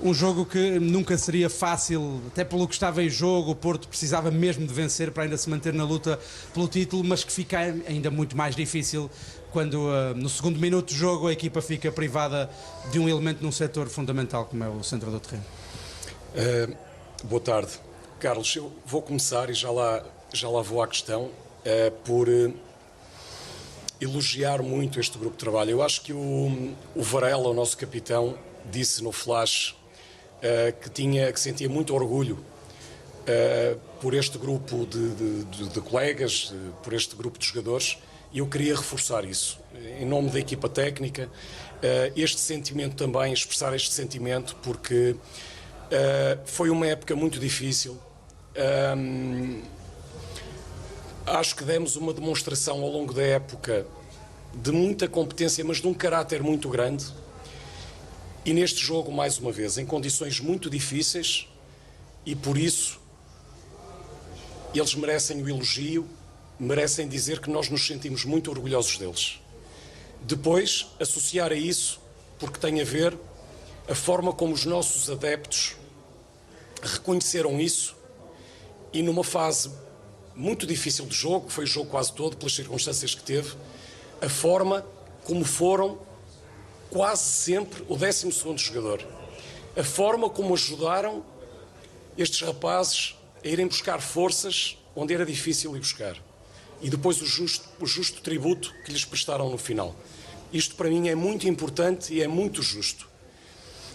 Um jogo que nunca seria fácil, até pelo que estava em jogo. O Porto precisava mesmo de vencer para ainda se manter na luta pelo título, mas que fica ainda muito mais difícil quando no segundo minuto de jogo a equipa fica privada de um elemento num setor fundamental como é o centro do terreno. Boa tarde. Carlos, eu vou começar e já lá vou à questão por elogiar muito este grupo de trabalho. Eu acho que o Varela, o nosso capitão, disse no flash que sentia muito orgulho por este grupo de colegas, por este grupo de jogadores, e eu queria reforçar isso. Em nome da equipa técnica, este sentimento também, expressar este sentimento, porque foi uma época muito difícil. Acho que demos uma demonstração ao longo da época de muita competência, mas de um caráter muito grande. E neste jogo, mais uma vez, em condições muito difíceis, e por isso eles merecem o elogio, merecem dizer que nós nos sentimos muito orgulhosos deles. Depois, associar a isso, porque tem a ver a forma como os nossos adeptos reconheceram isso, e numa fase muito difícil do jogo, foi o jogo quase todo, pelas circunstâncias que teve, a forma como foram quase sempre o 12º jogador. A forma como ajudaram estes rapazes a irem buscar forças onde era difícil ir buscar. E depois o justo tributo que lhes prestaram no final. Isto para mim é muito importante e é muito justo.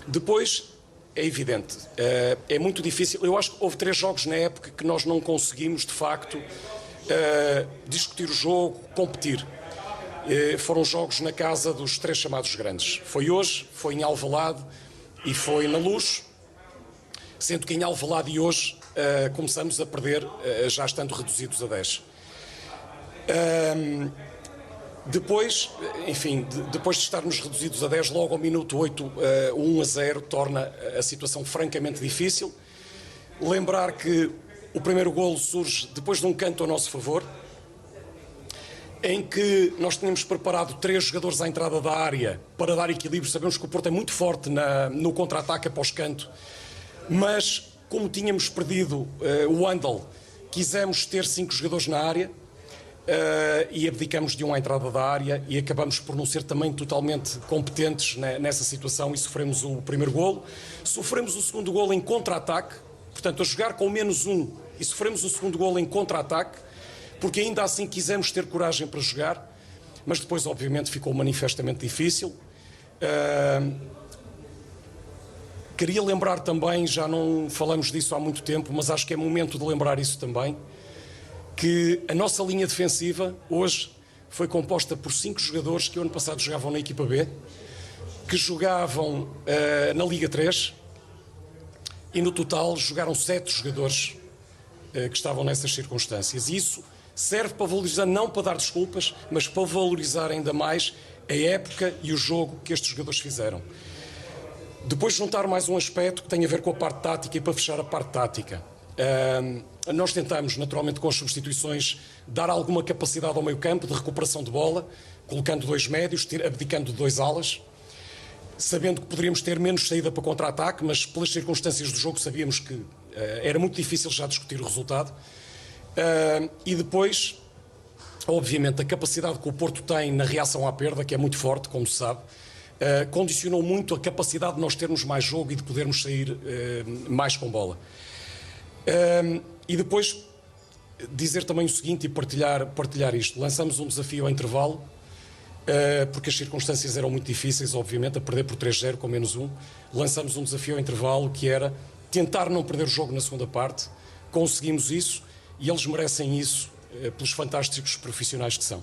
Depois, é evidente, é muito difícil. Eu acho que houve 3 jogos na época que nós não conseguimos, de facto, discutir o jogo, competir. Foram jogos na casa dos 3 chamados grandes. Foi hoje, foi em Alvalade e foi na Luz, sendo que em Alvalade e hoje começamos a perder, já estando reduzidos a 10. Depois, enfim, depois de estarmos reduzidos a 10, logo ao minuto 8, 1-0, torna a situação francamente difícil. Lembrar que o primeiro golo surge depois de um canto a nosso favor, em que nós tínhamos preparado 3 jogadores à entrada da área para dar equilíbrio. Sabemos que o Porto é muito forte no contra-ataque após canto, mas como tínhamos perdido o Andal, quisemos ter 5 jogadores na área e abdicamos de um à entrada da área e acabamos por não ser também totalmente competentes nessa situação e sofremos o primeiro golo. Sofremos o segundo golo em contra-ataque, portanto a jogar com -1, e sofremos o segundo golo em contra-ataque, porque ainda assim quisemos ter coragem para jogar, mas depois obviamente ficou manifestamente difícil. Queria lembrar também, já não falamos disso há muito tempo, mas acho que é momento de lembrar isso também, que a nossa linha defensiva hoje foi composta por 5 jogadores que o ano passado jogavam na equipa B, que jogavam na Liga 3, e no total jogaram 7 jogadores que estavam nessas circunstâncias. E isso serve para valorizar, não para dar desculpas, mas para valorizar ainda mais a época e o jogo que estes jogadores fizeram. Depois juntar mais um aspecto que tem a ver com a parte tática, e para fechar a parte tática. Nós tentamos, naturalmente, com as substituições, dar alguma capacidade ao meio-campo de recuperação de bola, colocando 2 médios, abdicando de 2 alas, sabendo que poderíamos ter menos saída para contra-ataque, mas pelas circunstâncias do jogo sabíamos que era muito difícil já discutir o resultado. E depois, obviamente, a capacidade que o Porto tem na reação à perda, que é muito forte, como se sabe, condicionou muito a capacidade de nós termos mais jogo e de podermos sair mais com bola. E depois dizer também o seguinte e partilhar isto. Lançamos um desafio ao intervalo, porque as circunstâncias eram muito difíceis, obviamente, a perder por 3-0 com -1. Lançamos um desafio ao intervalo que era tentar não perder o jogo na segunda parte. Conseguimos isso e eles merecem isso pelos fantásticos profissionais que são.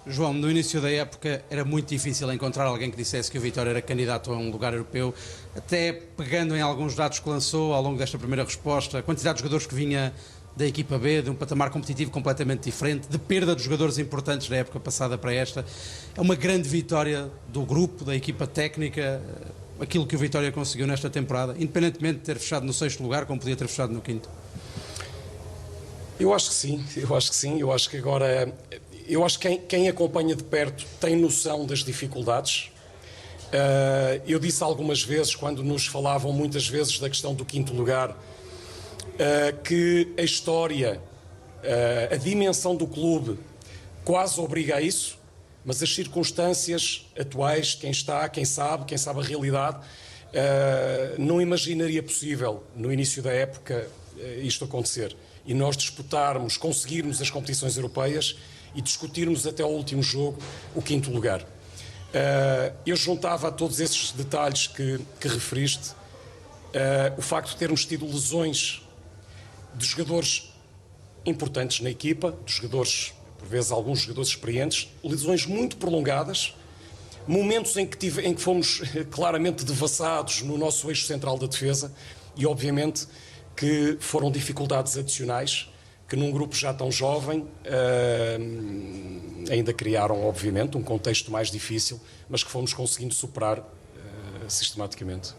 João, no início da época era muito difícil encontrar alguém que dissesse que o Vitória era candidato a um lugar europeu, até pegando em alguns dados que lançou ao longo desta primeira resposta, a quantidade de jogadores que vinha da equipa B, de um patamar competitivo completamente diferente, de perda de jogadores importantes da época passada para esta. É uma grande vitória do grupo, da equipa técnica, aquilo que o Vitória conseguiu nesta temporada, independentemente de ter fechado no 6º lugar, como podia ter fechado no 5º. Eu acho que sim. Eu acho que agora... Eu acho que quem acompanha de perto tem noção das dificuldades. Eu disse algumas vezes, quando nos falavam muitas vezes da questão do quinto lugar, que a história, a dimensão do clube quase obriga a isso, mas as circunstâncias atuais, quem sabe a realidade, não imaginaria possível no início da época isto acontecer. E nós disputarmos, conseguirmos as competições europeias e discutirmos até ao último jogo o quinto lugar. Eu juntava a todos esses detalhes que referiste o facto de termos tido lesões de jogadores importantes na equipa, de jogadores, por vezes alguns jogadores experientes, lesões muito prolongadas, momentos em que fomos claramente devassados no nosso eixo central da defesa e, obviamente, que foram dificuldades adicionais que num grupo já tão jovem ainda criaram, obviamente, um contexto mais difícil, mas que fomos conseguindo superar sistematicamente.